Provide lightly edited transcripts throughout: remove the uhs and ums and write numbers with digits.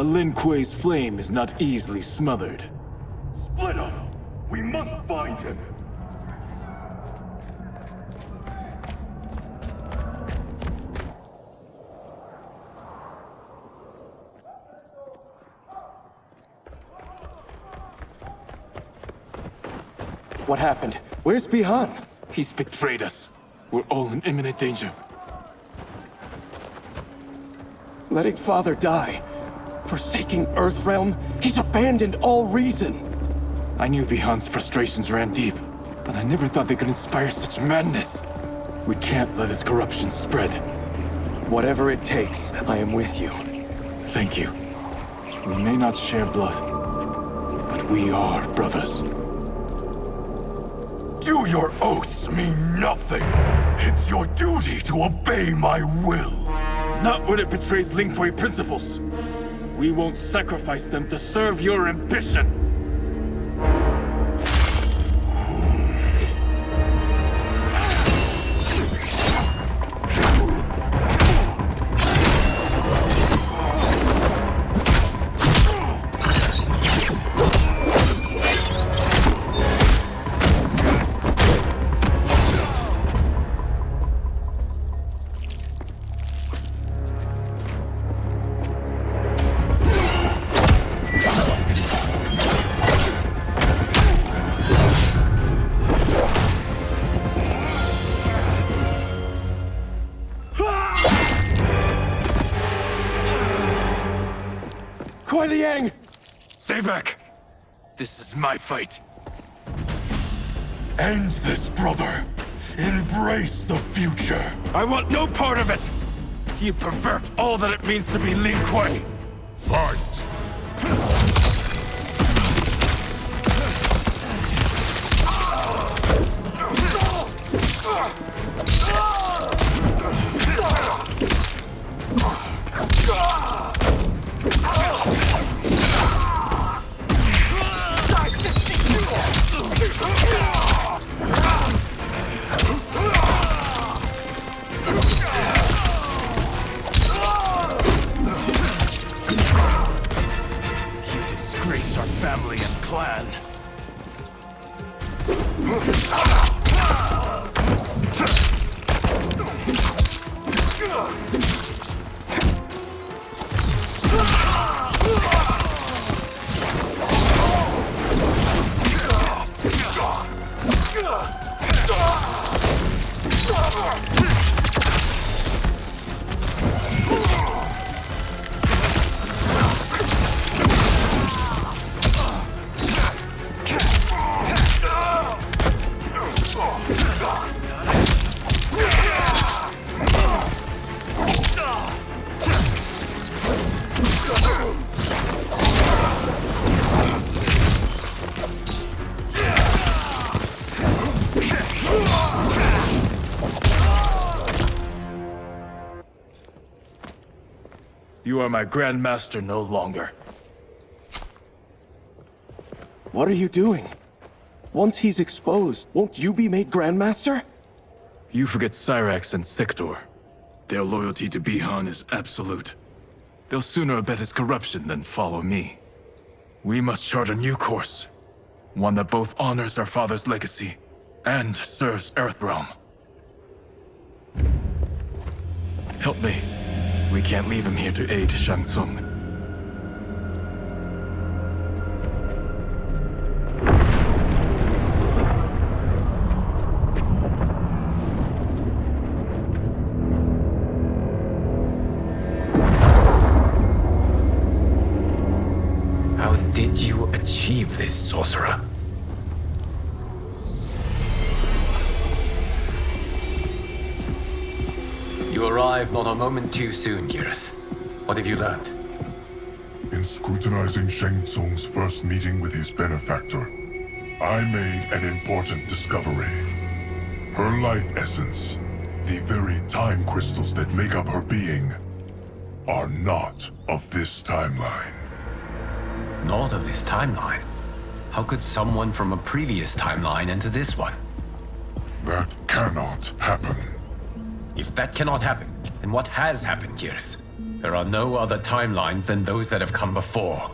A Lin Kuei's flame is not easily smothered. Split up! We must find him! What happened? Where's Bihan? He's betrayed us. We're all in imminent danger. Letting Father die. Forsaking Earthrealm. He's abandoned all reason. I knew Bihan's frustrations ran deep, but I never thought they could inspire such madness. We can't let his corruption spread. Whatever it takes, I am with you. Thank you. We may not share blood, but we are brothers. Do your oaths mean nothing? It's your duty to obey my will. Not when it betrays Lin Kuei principles. We won't sacrifice them to serve your ambition. Kuei Liang! Stay back. This is my fight. End this, brother. Embrace the future. I want no part of it! You pervert all that it means to be Lin Kuei! Fight! Disgrace our family and clan. You are my Grand Master no longer. What are you doing? Once he's exposed, won't you be made Grandmaster? You forget Cyrax and Sector. Their loyalty to Bihan is absolute. They'll sooner abet his corruption than follow me. We must chart a new course. One that both honors our father's legacy and serves Earthrealm. Help me. We can't leave him here to aid Shang Tsung. How did you achieve this, sorcerer? You arrived not a moment too soon, Geras. What have you learned? In scrutinizing Shang Tsung's first meeting with his benefactor, I made an important discovery. Her life essence, the very time crystals that make up her being, are not of this timeline. Not of this timeline? How could someone from a previous timeline enter this one? That cannot happen. If that cannot happen, then what has happened, Geras? There are no other timelines than those that have come before.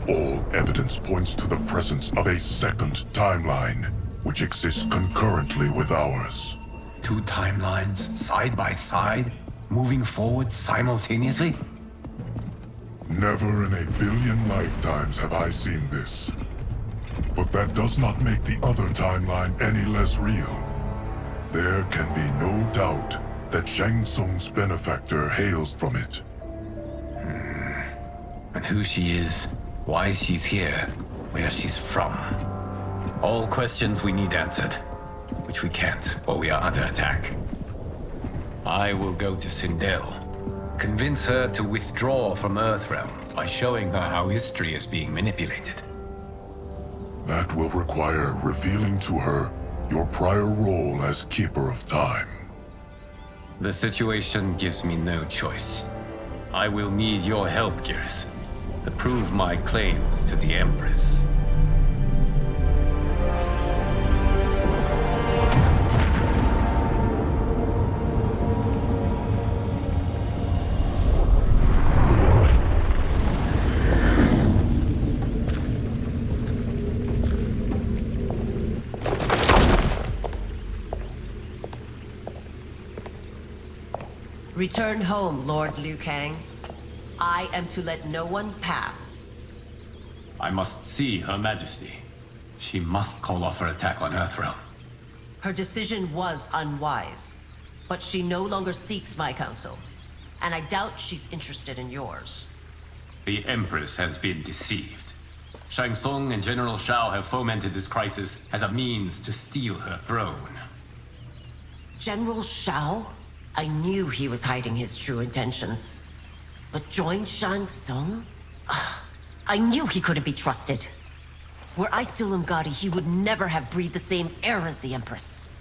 All evidence points to the presence of a second timeline, which exists concurrently with ours. Two timelines, side by side, moving forward simultaneously? Never in a billion lifetimes have I seen this. But that does not make the other timeline any less real. There can be no doubt that Shang Tsung's benefactor hails from it. And who she is, why she's here, where she's from. All questions we need answered, which we can't while we are under attack. I will go to Sindel, convince her to withdraw from Earthrealm by showing her how history is being manipulated. That will require revealing to her your prior role as Keeper of Time. The situation gives me no choice. I will need your help, Gears, to prove my claims to the Empress. Return home, Lord Liu Kang. I am to let no one pass. I must see Her Majesty. She must call off her attack on Earthrealm. Her decision was unwise, but she no longer seeks my counsel, and I doubt she's interested in yours. The Empress has been deceived. Shang Tsung and General Shao have fomented this crisis as a means to steal her throne. General Shao? I knew he was hiding his true intentions. But join Shang Tsung? I knew he couldn't be trusted. Were I still Umgadi, he would never have breathed the same air as the Empress.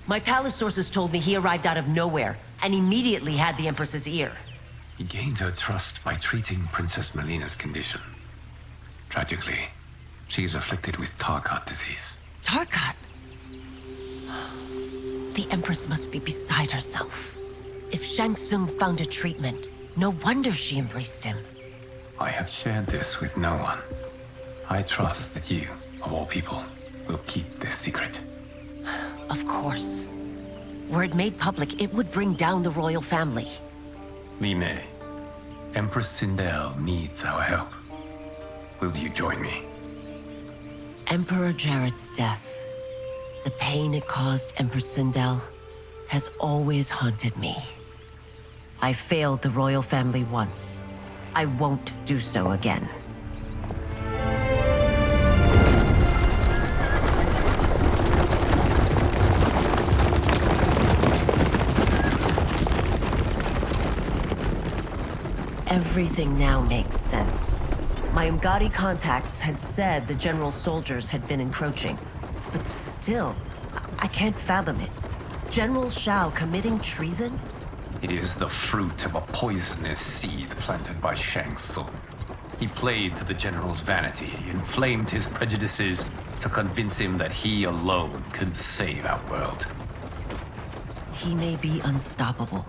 My palace sources told me he arrived out of nowhere, and immediately had the Empress's ear. He gained her trust by treating Princess Melina's condition. Tragically, she is afflicted with Tarkat disease. Tarkat? The Empress must be beside herself. If Shang Tsung found a treatment, no wonder she embraced him. I have shared this with no one. I trust that you, of all people, will keep this secret. Of course. Were it made public, it would bring down the royal family. Li Mei, Empress Sindel needs our help. Will you join me? Emperor Jared's death, the pain it caused Empress Sindel, has always haunted me. I failed the royal family once. I won't do so again. Everything now makes sense. My Umgadi contacts had said the general's soldiers had been encroaching. But still, I can't fathom it. General Shao committing treason? It is the fruit of a poisonous seed planted by Shang Tsung. He played to the general's vanity, inflamed his prejudices to convince him that he alone could save our world. He may be unstoppable.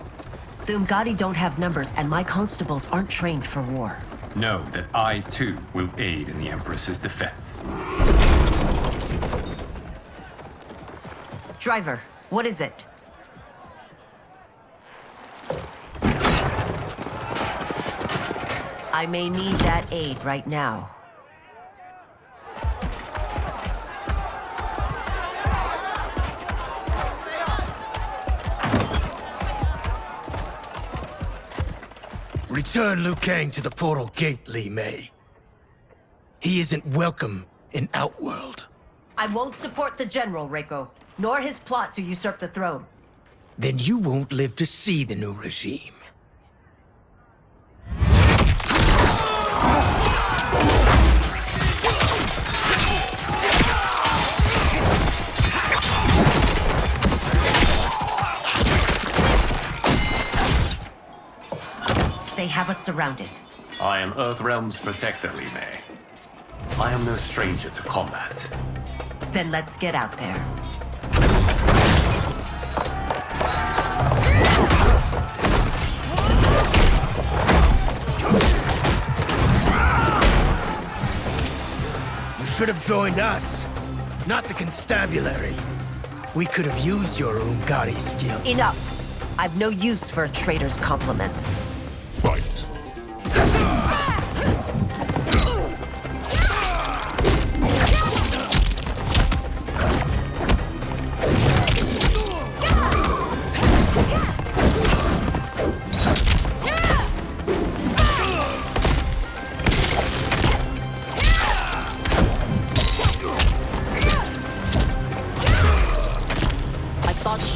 The Umgadi don't have numbers, and my constables aren't trained for war. Know that I, too, will aid in the Empress's defense. Driver, what is it? I may need that aid right now. Return Liu Kang to the portal gate, Li Mei. He isn't welcome in Outworld. I won't support the general, Reiko, nor his plot to usurp the throne. Then you won't live to see the new regime. They have us surrounded. I am Earthrealm's protector, Li Mei. I am no stranger to combat. Then let's get out there. should have joined us, not the constabulary. We could have used your Umgadi skills. Enough. I've no use for a traitor's compliments. Fight.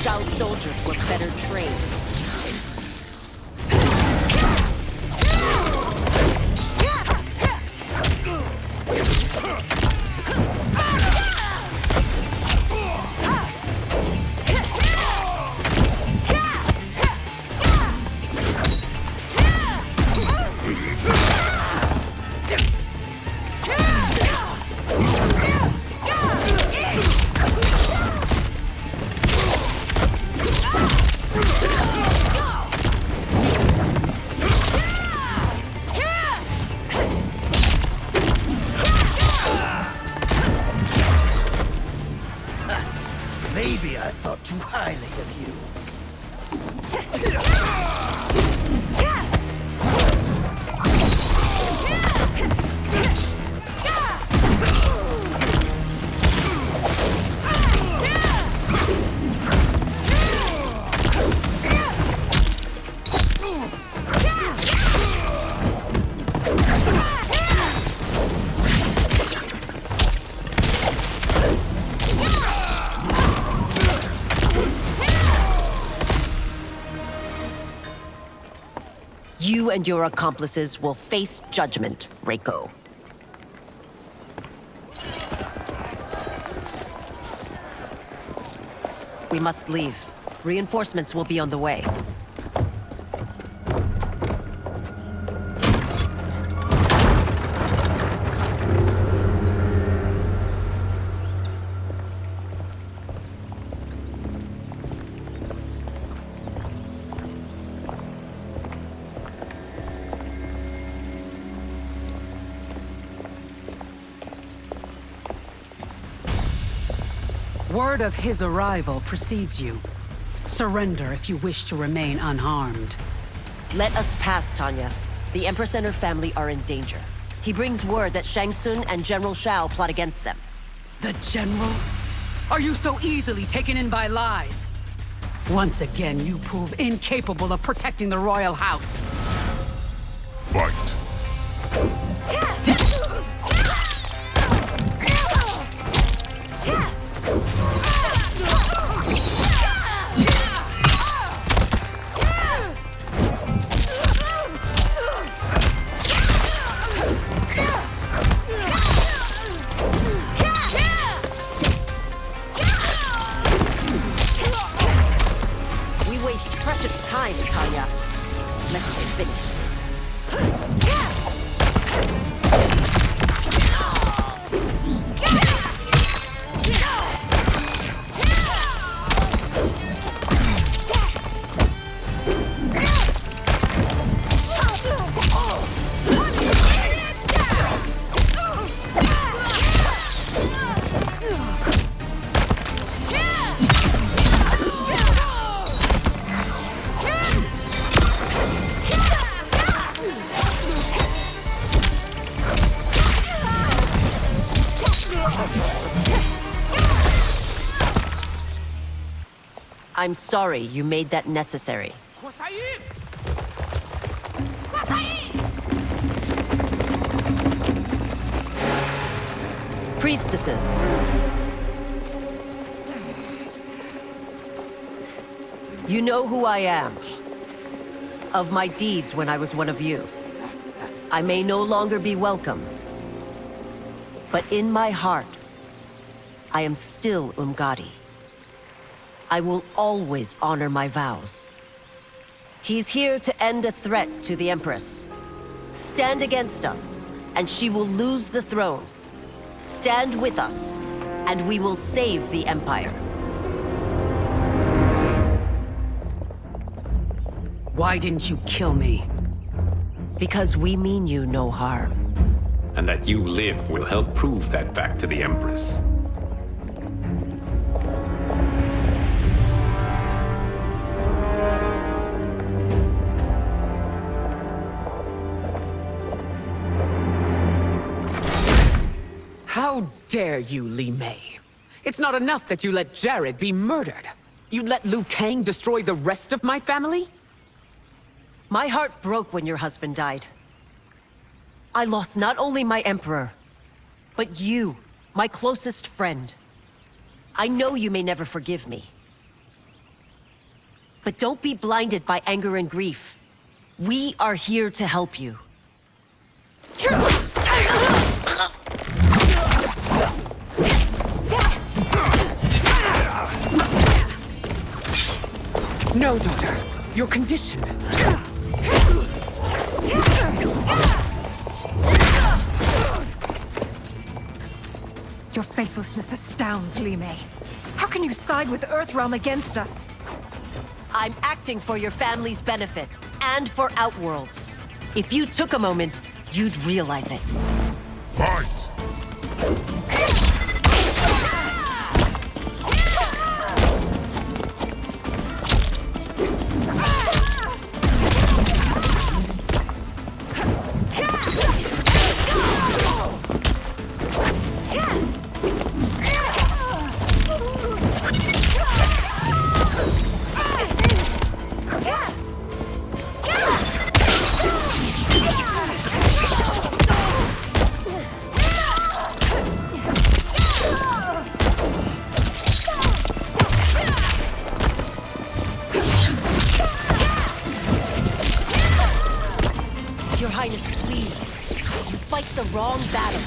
Shao soldiers were better trained. Maybe I thought too highly of you. You and your accomplices will face judgment, Reiko. We must leave. Reinforcements will be on the way. Word of his arrival precedes you. Surrender if you wish to remain unharmed. Let us pass, Tanya. The Empress and her family are in danger. He brings word that Shang Tsung and General Shao plot against them. The General? Are you so easily taken in by lies? Once again, you prove incapable of protecting the royal house. Fight. We waste precious time, Tanya. Let's finish this. I'm sorry you made that necessary. Priestesses. You know who I am. Of my deeds when I was one of you. I may no longer be welcome. But in my heart, I am still Umgadi. I will always honor my vows. He's here to end a threat to the Empress. Stand against us, and she will lose the throne. Stand with us, and we will save the Empire. Why didn't you kill me? Because we mean you no harm. And that you live will help prove that fact to the Empress. How dare you, Li Mei? It's not enough that you let Jared be murdered. You'd let Liu Kang destroy the rest of my family? My heart broke when your husband died. I lost not only my emperor, but you, my closest friend. I know you may never forgive me. But don't be blinded by anger and grief. We are here to help you. No, daughter. Your condition. Your faithlessness astounds, Li Mei. How can you side with Earthrealm against us? I'm acting for your family's benefit, and for Outworld's. If you took a moment, you'd realize it. Fight! Your Highness, please. You fight the wrong battle.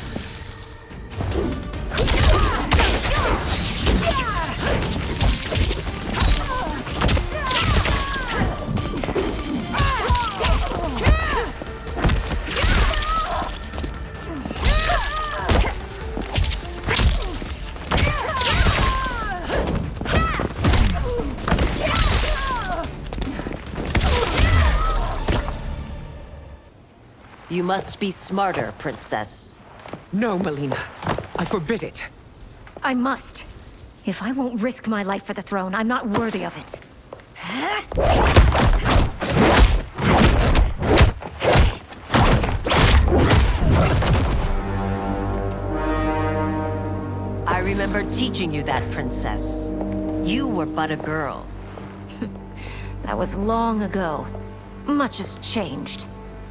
You must be smarter, Princess. No, Melina. I forbid it. I must. If I won't risk my life for the throne, I'm not worthy of it. I remember teaching you that, Princess. You were but a girl. That was long ago. Much has changed.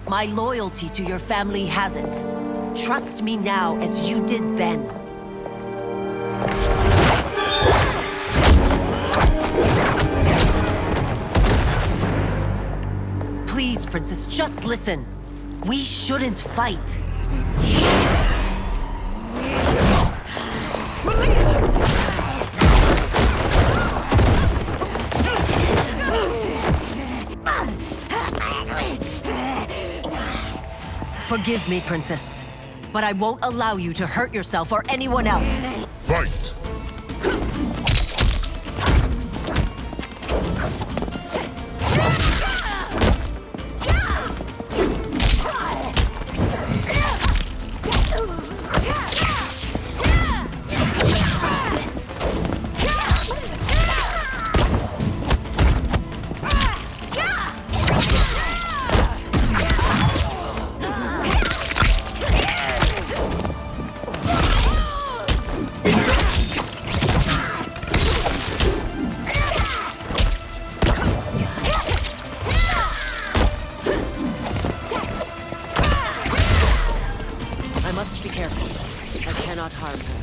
My loyalty to your family hasn't. Trust me now as you did then. Please, Princess, just listen. We shouldn't fight. Forgive me, Princess, but I won't allow you to hurt yourself or anyone else. Fight! I must be careful. I cannot harm her.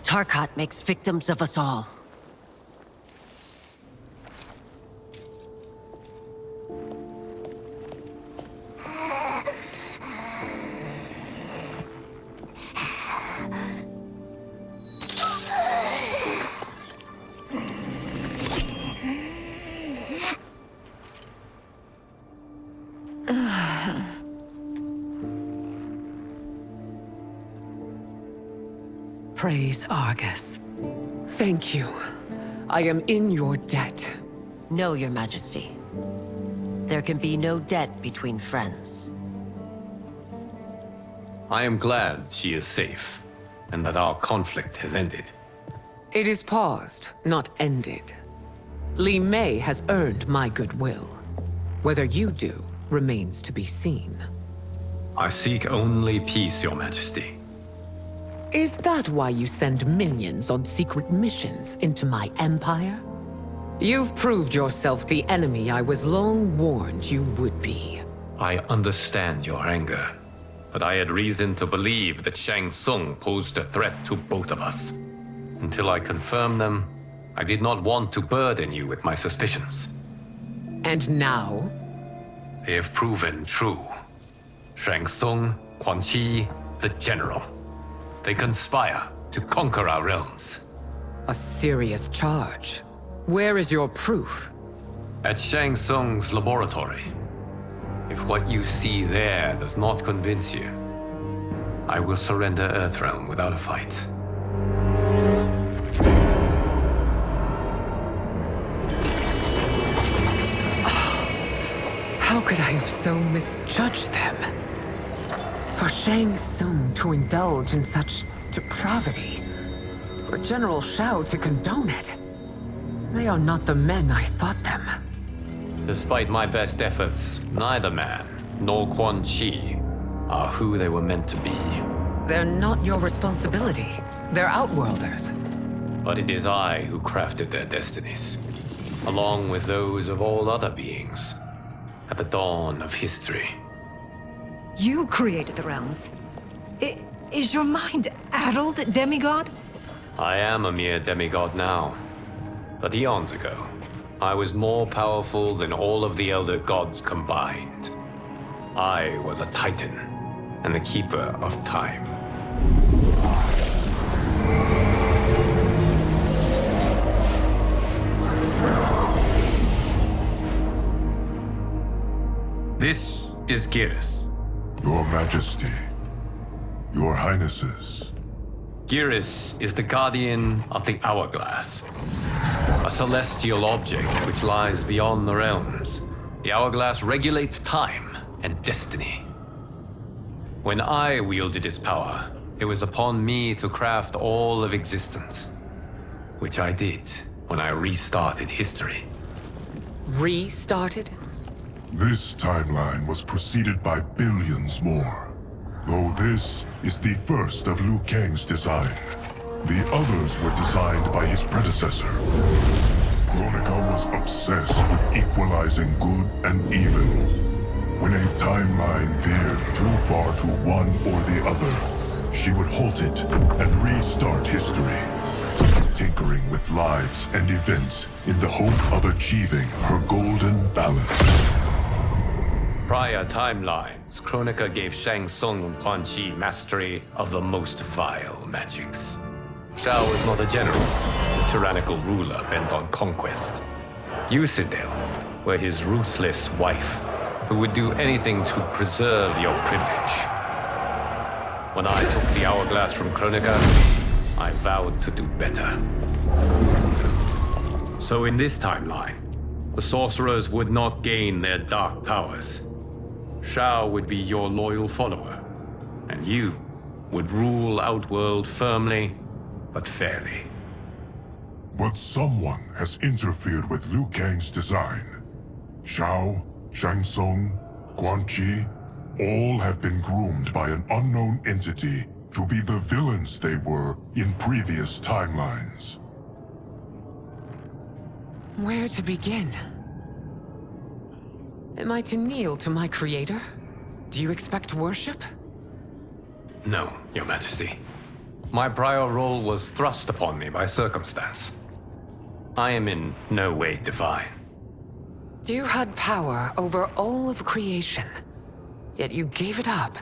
Tarkat makes victims of us all. Praise Argus. Thank you. I am in your debt. No, Your Majesty. There can be no debt between friends. I am glad she is safe, and that our conflict has ended. It is paused, not ended. Li Mei has earned my goodwill. Whether you do remains to be seen. I seek only peace, Your Majesty. Is that why you send minions on secret missions into my empire? You've proved yourself the enemy I was long warned you would be. I understand your anger, but I had reason to believe that Shang Tsung posed a threat to both of us. Until I confirmed them, I did not want to burden you with my suspicions. And now? They have proven true. Shang Tsung, Quan Chi, the General. They conspire to conquer our realms. A serious charge. Where is your proof? At Shang Tsung's laboratory. If what you see there does not convince you, I will surrender Earthrealm without a fight. How could I have so misjudged them? For Shang Tsung to indulge in such depravity, for General Shao to condone it, they are not the men I thought them. Despite my best efforts, neither man nor Quan Chi are who they were meant to be. They're not your responsibility. They're Outworlders. But it is I who crafted their destinies, along with those of all other beings, at the dawn of history. You created the realms. Is your mind addled, demigod? I am a mere demigod now. But eons ago, I was more powerful than all of the Elder Gods combined. I was a Titan, and the Keeper of Time. This is Geras. Your Majesty, Your Highnesses. Geras is the guardian of the Hourglass, a celestial object which lies beyond the realms. The Hourglass regulates time and destiny. When I wielded its power, it was upon me to craft all of existence, which I did when I restarted history. Restarted? This timeline was preceded by billions more. Though this is the first of Liu Kang's design, the others were designed by his predecessor. Kronika was obsessed with equalizing good and evil. When a timeline veered too far to one or the other, she would halt it and restart history, tinkering with lives and events in the hope of achieving her golden balance. Prior timelines, Kronika gave Shang Tsung and Quan Chi mastery of the most vile magics. Shao was not a general, a tyrannical ruler bent on conquest. Yusidel were his ruthless wife, who would do anything to preserve your privilege. When I took the Hourglass from Kronika, I vowed to do better. So in this timeline, the sorcerers would not gain their dark powers. Shao would be your loyal follower, and you would rule Outworld firmly, but fairly. But someone has interfered with Liu Kang's design. Shao, Shang Tsung, Quan Chi, all have been groomed by an unknown entity to be the villains they were in previous timelines. Where to begin? Am I to kneel to my creator? Do you expect worship? No, Your Majesty. My prior role was thrust upon me by circumstance. I am in no way divine. You had power over all of creation, yet you gave it up.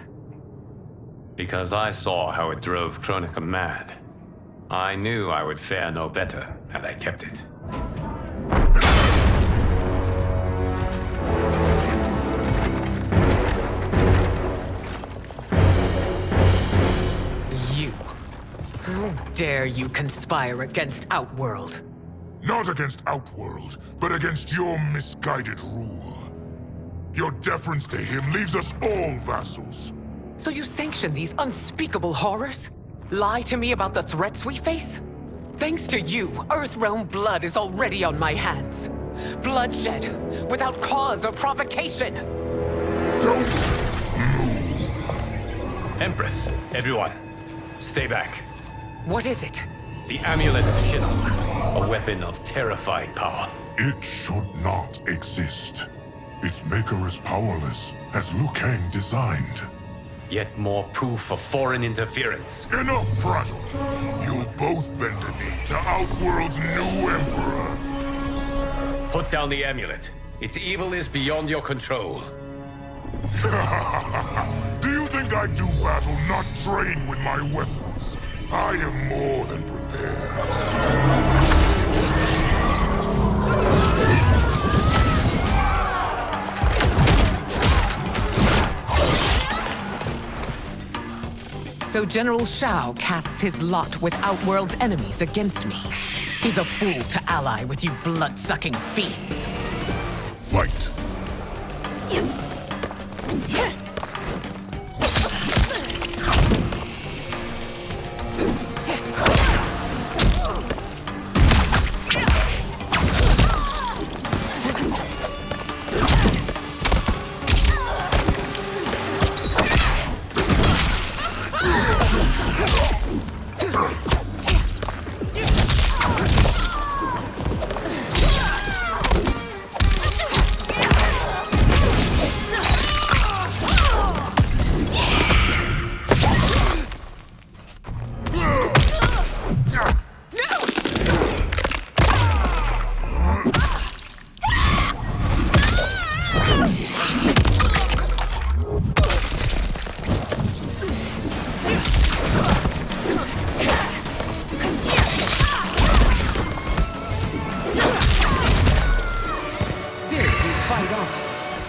Because I saw how it drove Kronika mad. I knew I would fare no better had I kept it. You. How dare you conspire against Outworld? Not against Outworld, but against your misguided rule. Your deference to him leaves us all vassals. So you sanction these unspeakable horrors? Lie to me about the threats we face? Thanks to you, Earthrealm blood is already on my hands. Bloodshed, without cause or provocation. Don't Empress, everyone, stay back. What is it? The Amulet of Shinnok, a weapon of terrifying power. It should not exist. Its maker is powerless, as Liu Kang designed. Yet more proof of foreign interference. Enough prattle! You'll both bend a knee to Outworld's new emperor. Put down the amulet. Its evil is beyond your control. Do you think I do battle not trained with my weapons? I am more than prepared. So General Shao casts his lot with Outworld's enemies against me. He's a fool to ally with you blood-sucking fiends. Fight!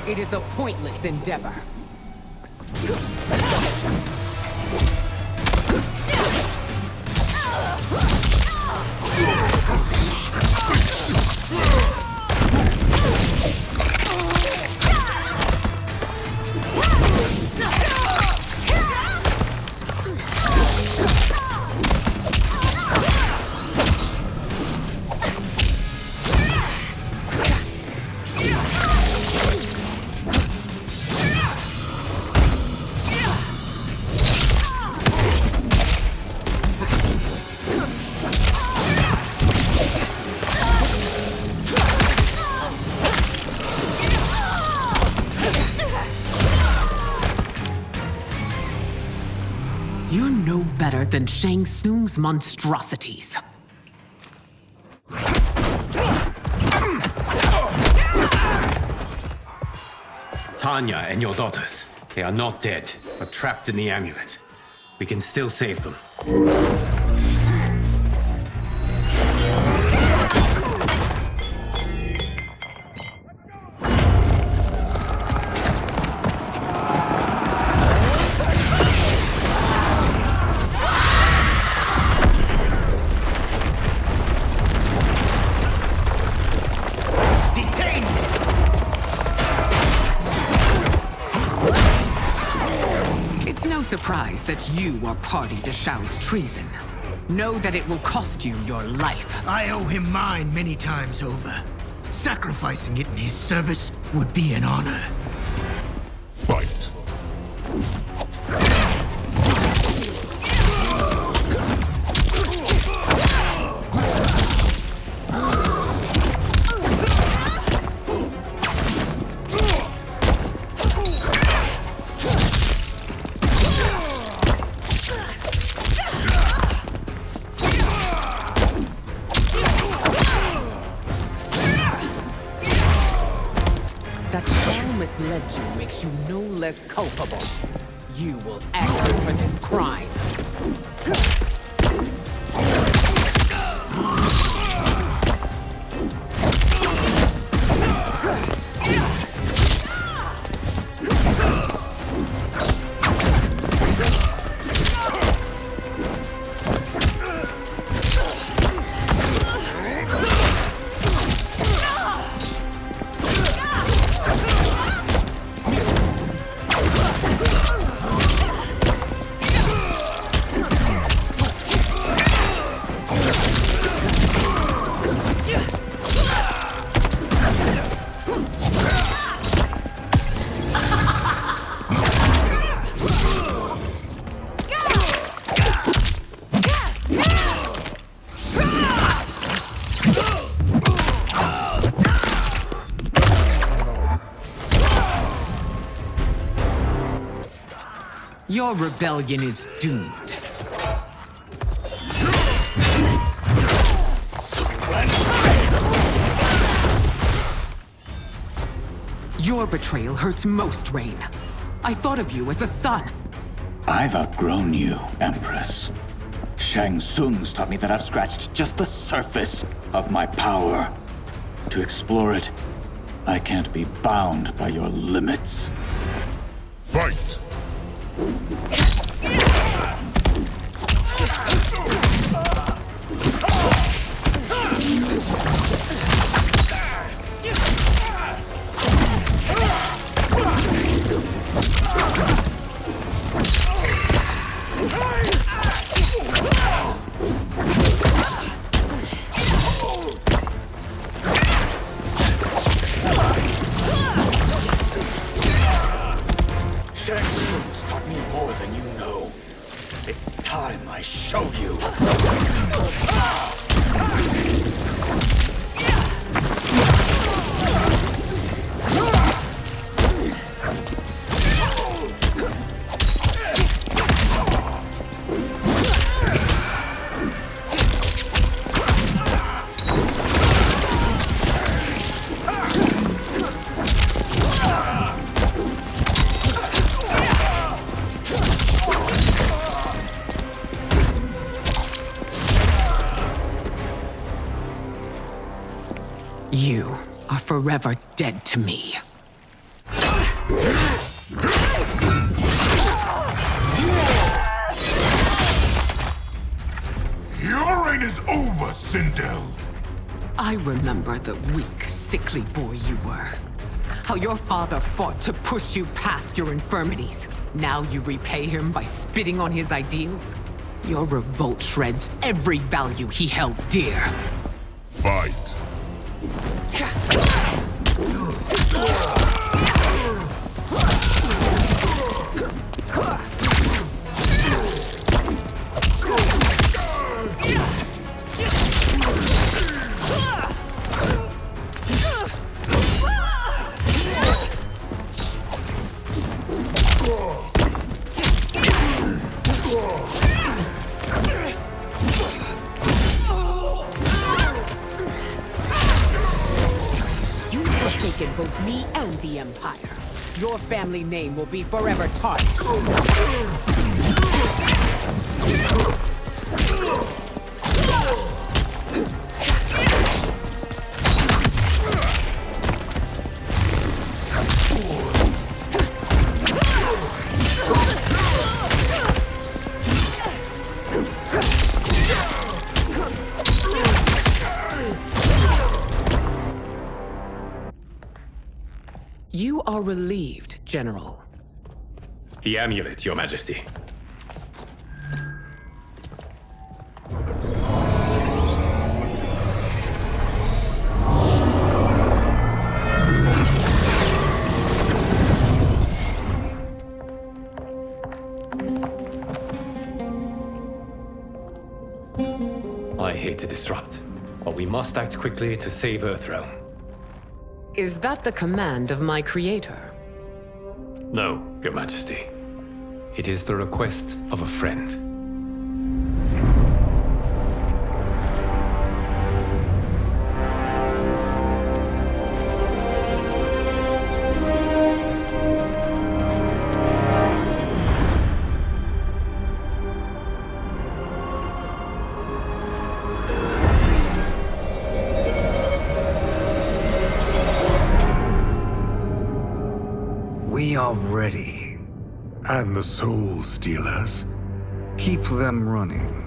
It is a pointless endeavor. You're no better than Shang Tsung's monstrosities. Tanya and your daughters, they are not dead, but trapped in the amulet. We can still save them. Surprise that you are party to Shao's treason. Know that it will cost you your life. I owe him mine many times over. Sacrificing it in his service would be an honor. Fight! led you makes you no less culpable. You will answer for this crime. Your rebellion is doomed. Your betrayal hurts most, Rain. I thought of you as a son. I've outgrown you, Empress. Shang Tsung's taught me that I've scratched just the surface of my power. To explore it, I can't be bound by your limits. Fight! Shang Tsung's taught me more than you know. It's time I show you. You are forever dead to me. Your reign is over, Sindel. I remember the weak, sickly boy you were. How your father fought to push you past your infirmities. Now you repay him by spitting on his ideals? Your revolt shreds every value he held dear. Fight! Forsaken both me and the Empire. Your family name will be forever tarnished. You are relieved, General. The amulet, Your Majesty. I hate to disrupt, but we must act quickly to save Earthrealm. Is that the command of my creator? No, Your Majesty. It is the request of a friend. ready. And the Soul Stealers? Keep them running.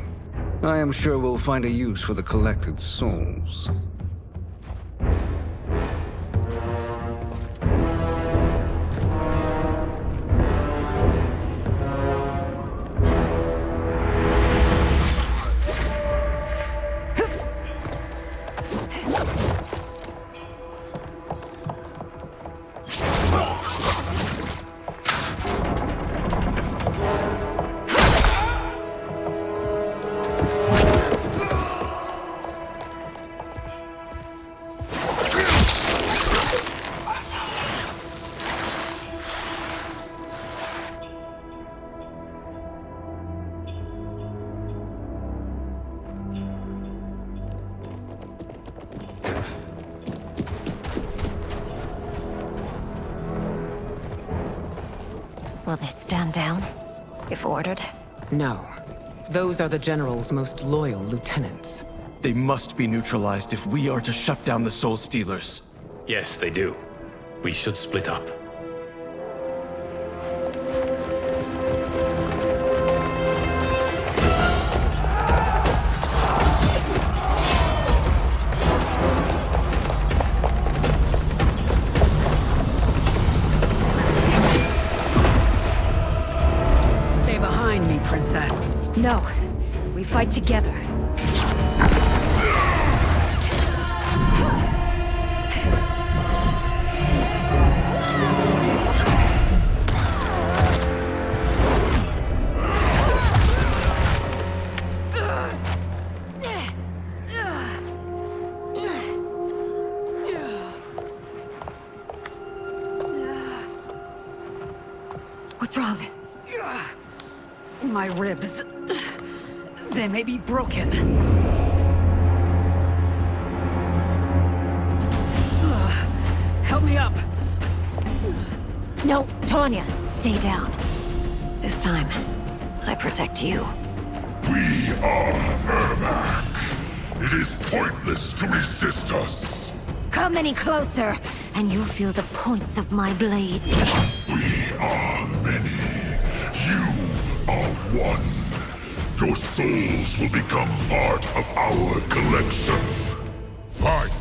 I am sure we'll find a use for the collected souls. Will they stand down, if ordered? No. Those are the General's most loyal lieutenants. They must be neutralized if we are to shut down the Soul Stealers. Yes, they do. We should split up. Stay behind me, Princess. No. We fight together. What's wrong? My ribs. They may be broken. Help me up. No, Tanya, stay down. This time, I protect you. We are Ermac. It is pointless to resist us. Come any closer, and you'll feel the points of my blades. We are many. You are one. Your souls will become part of our collection. Fight!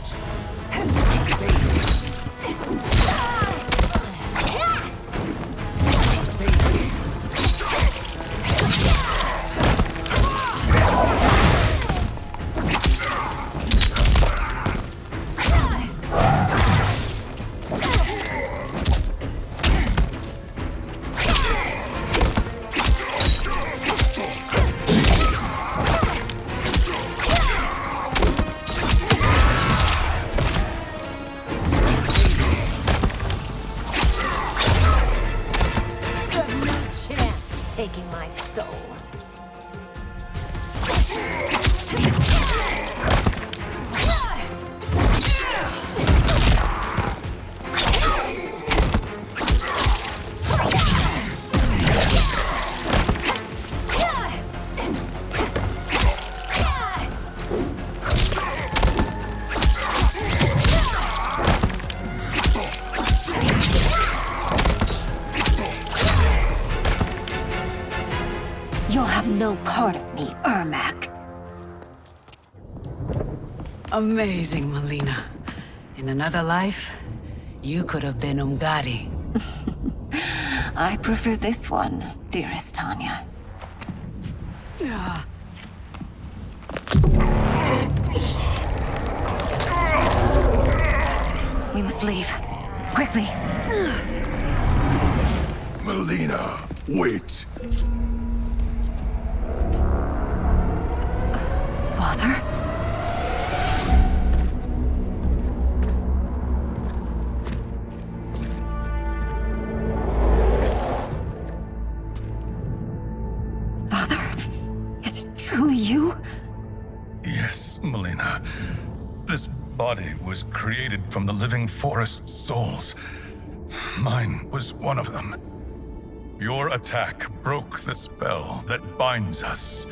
Taking my soul. You'll have no part of me, Ermac. Amazing, Melina. In another life, you could have been Umgadi. I prefer this one, dearest Tanya. We must leave. Quickly. Melina, wait. Father? Father, is it truly you? Yes, Melina. This body was created from the living forest souls. Mine was one of them. Your attack broke the spell that binds us.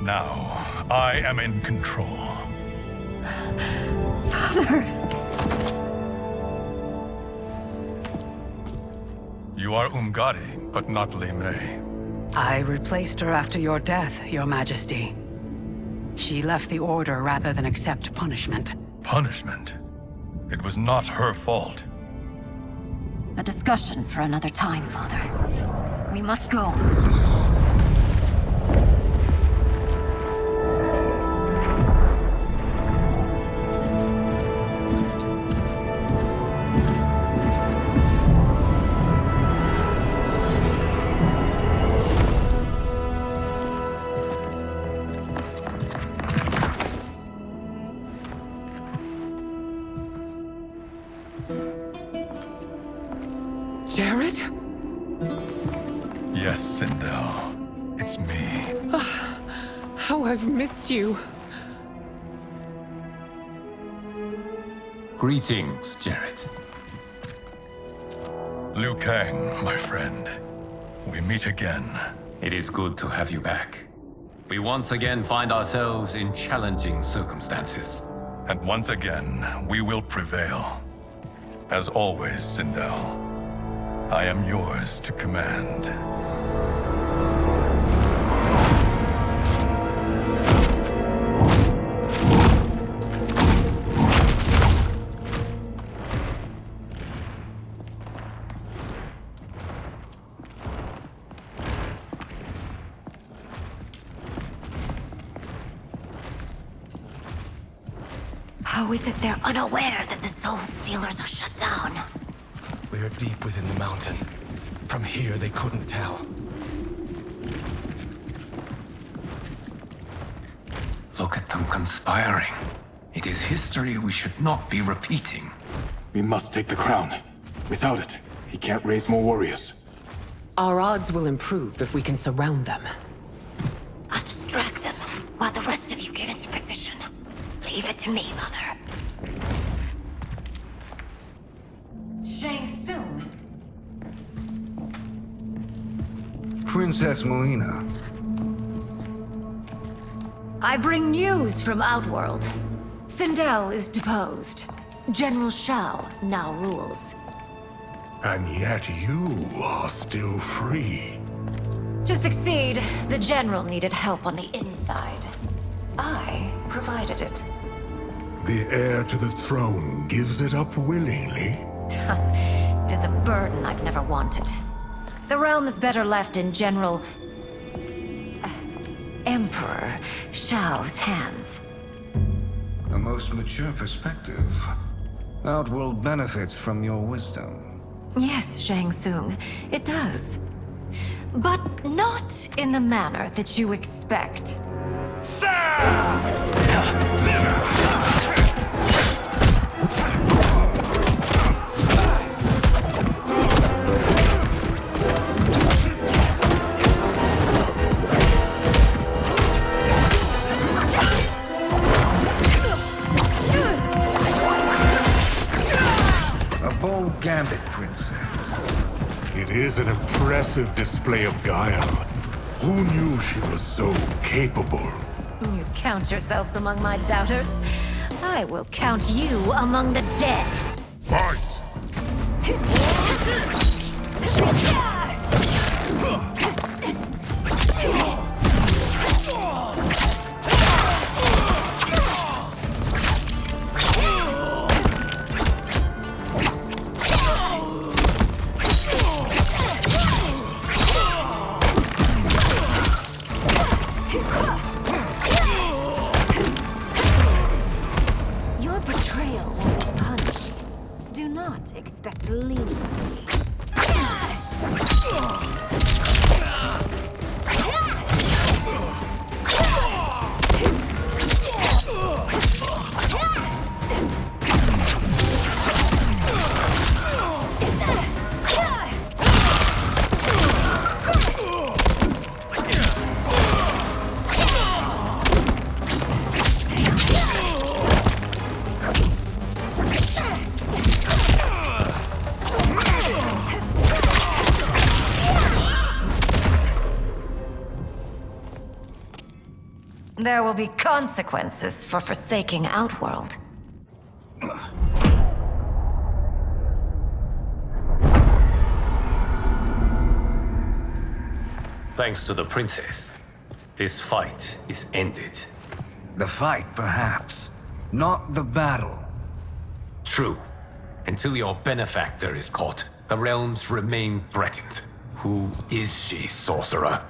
Now, I am in control. Father! You You are Umgadi, but not Li Mei. I replaced her after your death, Your Majesty. She left the Order rather than accept punishment. Punishment? It was not her fault. A discussion for another time, Father. We must go. Jared? Yes, Sindel. It's me. How I've missed you. Greetings, Jared. Liu Kang, my friend. We meet again. It is good to have you back. We once again find ourselves in challenging circumstances. And once again, we will prevail. As always, Sindel, I am yours to command. How is it they're unaware that the Soul Stealers are shut down? We're deep within the mountain. From here, they couldn't tell. Look at them conspiring. It is history we should not be repeating. We must take the crown. Without it, he can't raise more warriors. Our odds will improve if we can surround them. I'll distract them while the rest of you get into position. Leave it to me, Mother. Shang Tsung. Princess Melina. I bring news from Outworld. Sindel is deposed. General Shao now rules. And yet you are still free. To succeed, the General needed help on the inside. I provided it. The heir to the throne gives it up willingly. It is a burden I've never wanted. The realm is better left in General... Emperor Shao's hands. A most mature perspective. Outworld benefits from your wisdom. Yes, Shang Tsung, it does. But not in the manner that you expect. A bold gambit, Princess. It is an impressive display of guile. Who knew she was so capable? You count yourselves among my doubters. I will count you among the dead. Fight! Your betrayal will be punished. Do not expect leniency. There will be consequences for forsaking Outworld. Thanks to the princess, this fight is ended. The fight, perhaps. Not the battle. True. Until your benefactor is caught, the realms remain threatened. Who is she, sorcerer?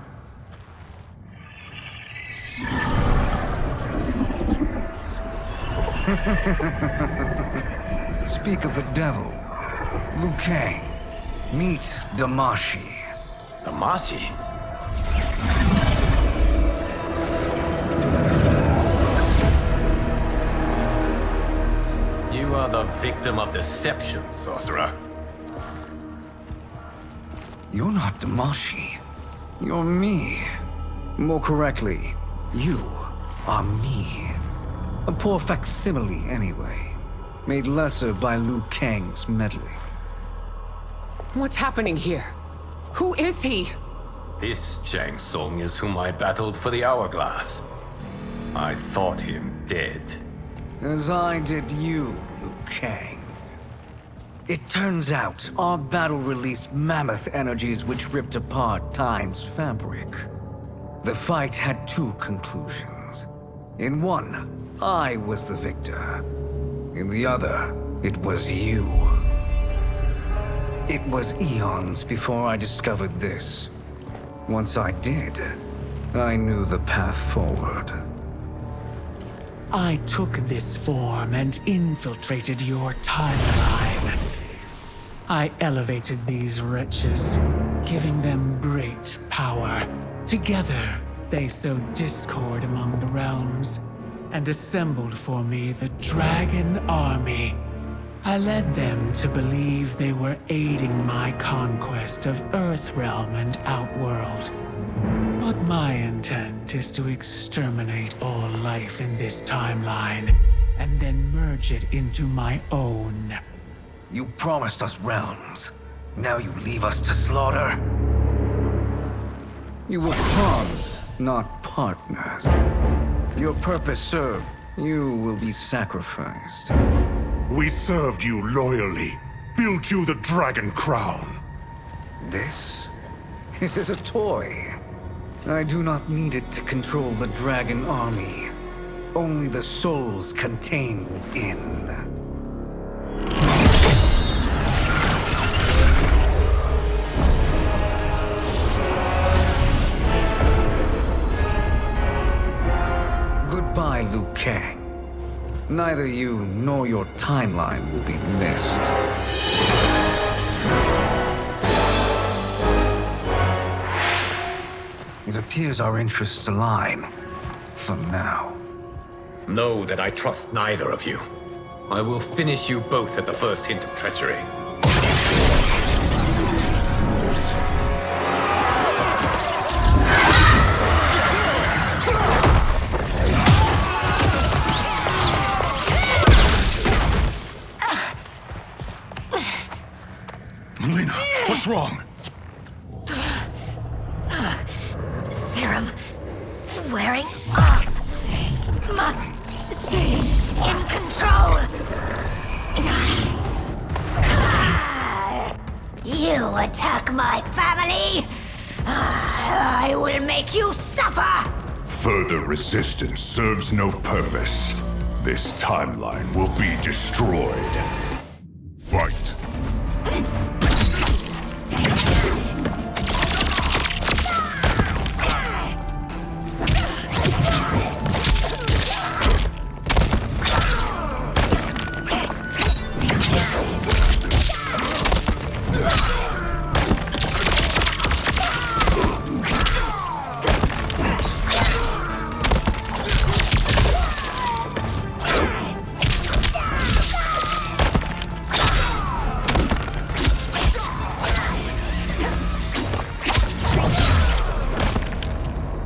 Speak of the devil. Liu Kang. Meet Damashi. Damashi? You are the victim of deception, sorcerer. You're not Damashi. You're me. More correctly, you are me. A poor facsimile, anyway. Made lesser by Liu Kang's meddling. What's happening here? Who is he? This Shang Tsung is whom I battled for the Hourglass. I thought him dead. As I did you, Liu Kang. It turns out our battle released mammoth energies which ripped apart time's fabric. The fight had two conclusions. In one, I was the victor. In the other, it was you. It was eons before I discovered this. Once I did, I knew the path forward. I took this form and infiltrated your timeline. I elevated these wretches, giving them great power. Together, they sowed discord among the realms, and assembled for me the Dragon Army. I led them to believe they were aiding my conquest of Earthrealm and Outworld. But my intent is to exterminate all life in this timeline, and then merge it into my own. You promised us realms. Now you leave us to slaughter? You were pawns, not partners. Your purpose served, you will be sacrificed. We served you loyally, built you the Dragon Crown. This is a toy. I do not need it to control the Dragon Army. Only the souls contained within. Goodbye, Liu Kang. Neither you nor your timeline will be missed. It appears our interests align. For now. Know that I trust neither of you. I will finish you both at the first hint of treachery. Melina, what's wrong? Serum wearing off. Must stay in control. You attack my family. I will make you suffer. Further resistance serves no purpose. This timeline will be destroyed. Fight.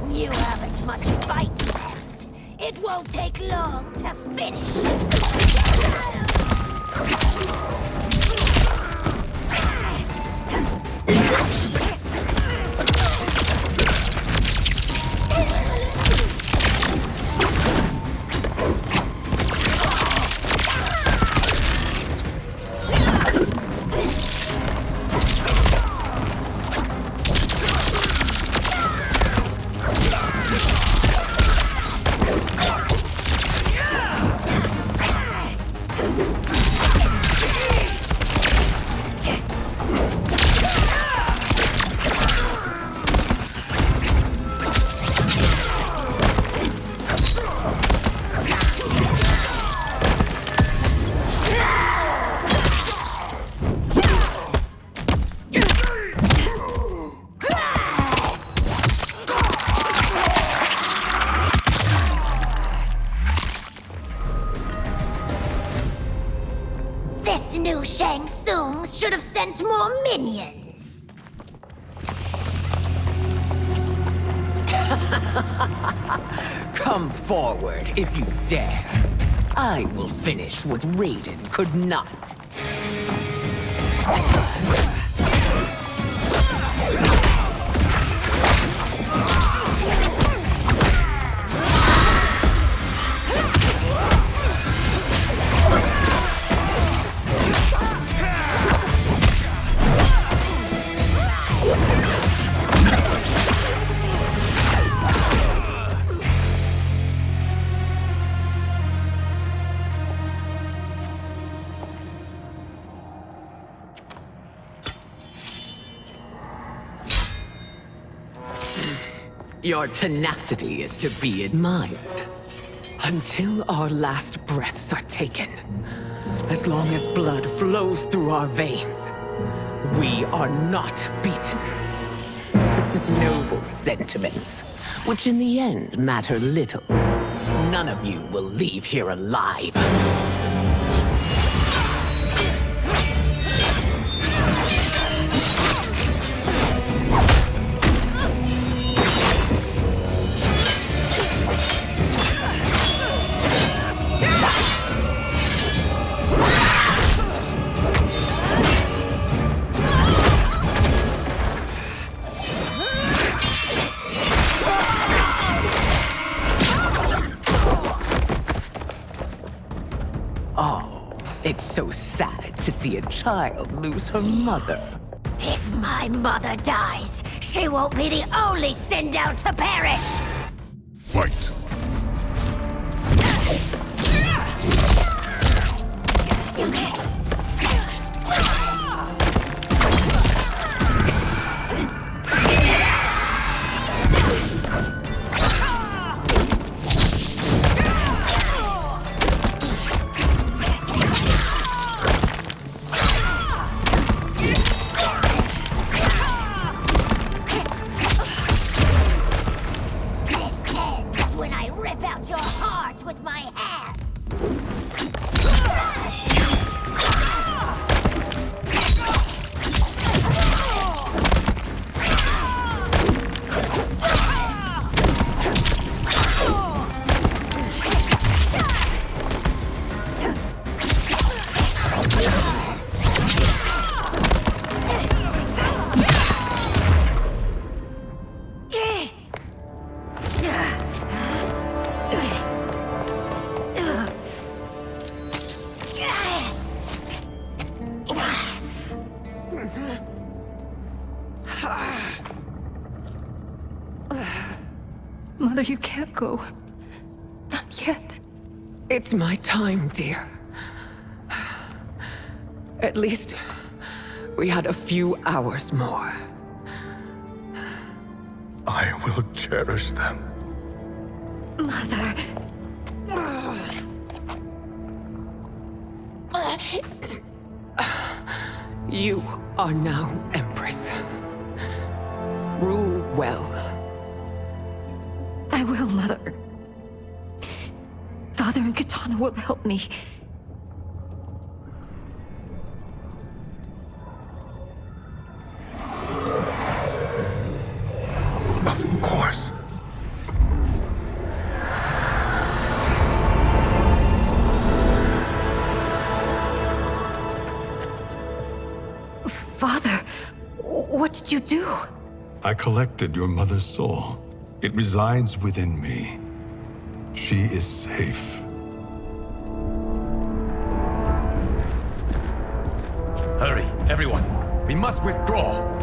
You haven't much fight left. It won't take long to finish. These new Shang Tsungs should have sent more minions. Come forward if you dare. I will finish what Raiden could not. Your tenacity is to be admired. Until our last breaths are taken, as long as blood flows through our veins, we are not beaten. Noble sentiments, which in the end matter little. None of you will leave here alive. It's so sad to see a child lose her mother. If my mother dies, she won't be the only Sindel to perish! Fight! Mother, you can't go. Not yet. It's my time, dear. At least, we had a few hours more. I will cherish them. Mother. You are now Empress. Rule well. I will, Mother. Father and Katana will help me. Of course. Father, what did you do? I collected your mother's soul. It resides within me. She is safe. Hurry, everyone. We must withdraw.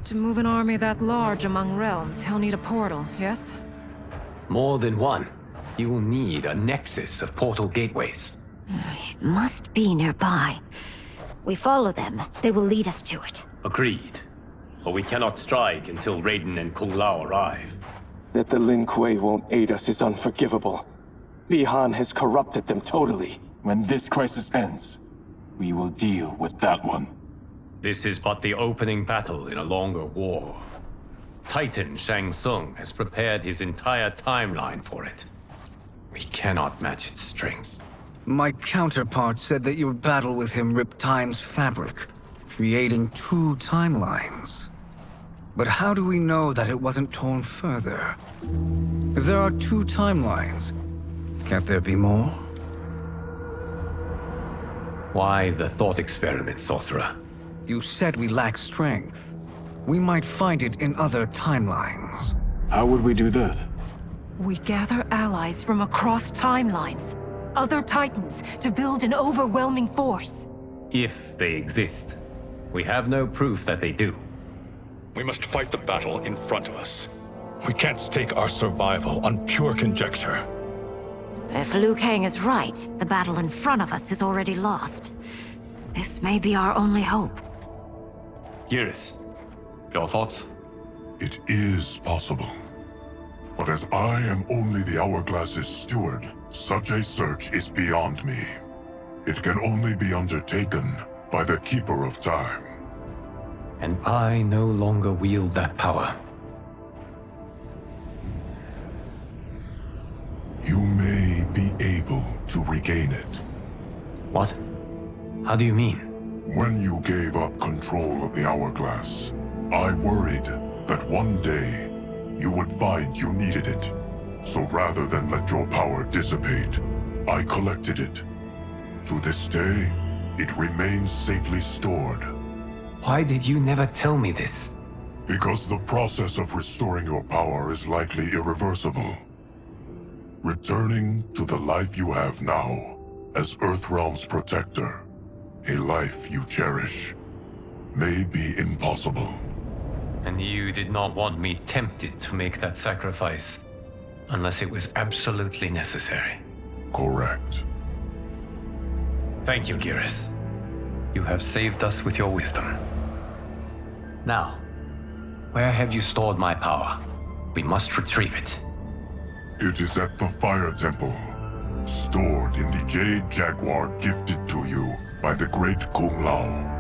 To move an army that large among realms, he'll need a portal, yes? More than one. You will need a nexus of portal gateways. It must be nearby. We follow them. They will lead us to it. Agreed. but we cannot strike until Raiden and Kung Lao arrive. That the Lin Kuei won't aid us is unforgivable. Bihan has corrupted them totally. When this crisis ends, we will deal with that one. This is but the opening battle in a longer war. Titan Shang Tsung has prepared his entire timeline for it. We cannot match its strength. My counterpart said that your battle with him ripped time's fabric, creating 2 timelines. But how do we know that it wasn't torn further? If there are 2 timelines, can't there be more? Why the thought experiment, Sorcerer? You said we lack strength. We might find it in other timelines. How would we do that? We gather allies from across timelines, other Titans, to build an overwhelming force. If they exist. We have no proof that they do. We must fight the battle in front of us. We can't stake our survival on pure conjecture. If Liu Kang is right, the battle in front of us is already lost. This may be our only hope. Geras, your thoughts? It is possible. But as I am only the Hourglass's steward, such a search is beyond me. It can only be undertaken by the Keeper of Time. And I no longer wield that power. You may be able to regain it. What? How do you mean? When you gave up control of the Hourglass, I worried that one day you would find you needed it. So rather than let your power dissipate, I collected it. To this day, it remains safely stored. Why did you never tell me this? Because the process of restoring your power is likely irreversible. Returning to the life you have now, as Earthrealm's protector, a life you cherish, may be impossible. And you did not want me tempted to make that sacrifice, unless it was absolutely necessary. Correct. Thank you, Geras. You have saved us with your wisdom. Now, where have you stored my power? We must retrieve it. It is at the Fire Temple, stored in the Jade Jaguar gifted to you by the great Kung Lao.